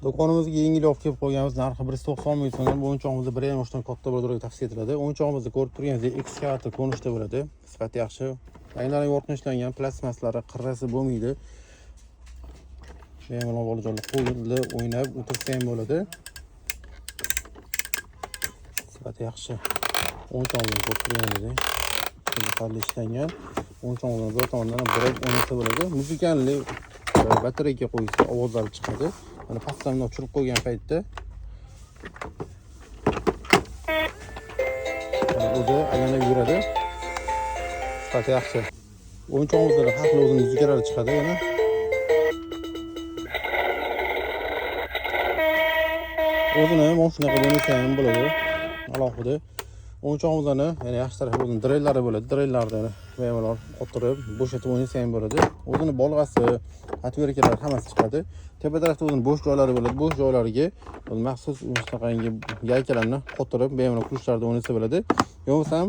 Do'konimizga yengil olib kelib qo'yganmiz. Narxi 190 ming so'm. Bu o'yinchoqimiz 1 yoshdan katta bo'ladigan tavsiya etiladi. O'yinchoqimizni ko'rib turganingizdek ekskavator ko'rinishda bo'ladi. Sifati yaxshi. Ranglarga yorqin ishlangan, plastmaslari qirrasi bo'lmaydi. Bemalol bolajonlar qo'lda o'ynab o'tirsa ham bo'ladi. Sifati yaxshi. O'yinchoqimizni ko'rib turganingizdek qiziqarli ishlangan. O'yinchoqimizni bir tomondan burab o'ynasa bo'ladi. Muzikali batareyaga qo'ysa ovozlar chiqadi. Mana pastdan o'chirib qo'ygan paytda o'zi aylanib yuradi. Sifati yaxshi. O'yinchoqimizda har xil o'zining muzikalari chiqadi yana. O'zini mashinaga o'ynasa ham bo'ladi. Alohida. O'yinchoqimizning yana yaxshi tarafi o'zining drellari bo'ladi. Drellarni bemalol qotirib, bo'shatib o'ynasa ham bo'ladi. O'zini bolg'asi, atverkalar hammasi chiqadi. Tepa tarafda o'zining bo'sh joylari bo'ladi. Bo'sh joylariga maxsus shunaqangi yaykalarni qotirib, bemalol kuchlarda o'ynasa bo'ladi. Yo'qsam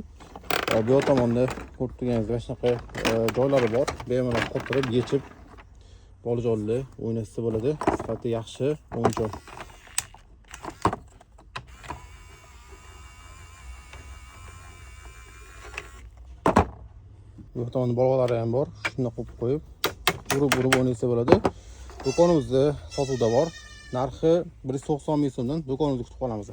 bu tomonda ko'rib turganingizdek shunaqa joylari bor. Bemalol qotirib, yechib bolajonlar o'ynasa bo'ladi. Sifati yaxshi o'yinchoq. Bu tomonda bolg'alari ham bor. Shunday qo'yib qo'yib, urib o'ynasa bo'ladi. Do'konimizda sotuvda bor. Narxi 190 ming so'mdan do'konimizga kutib qolamiz.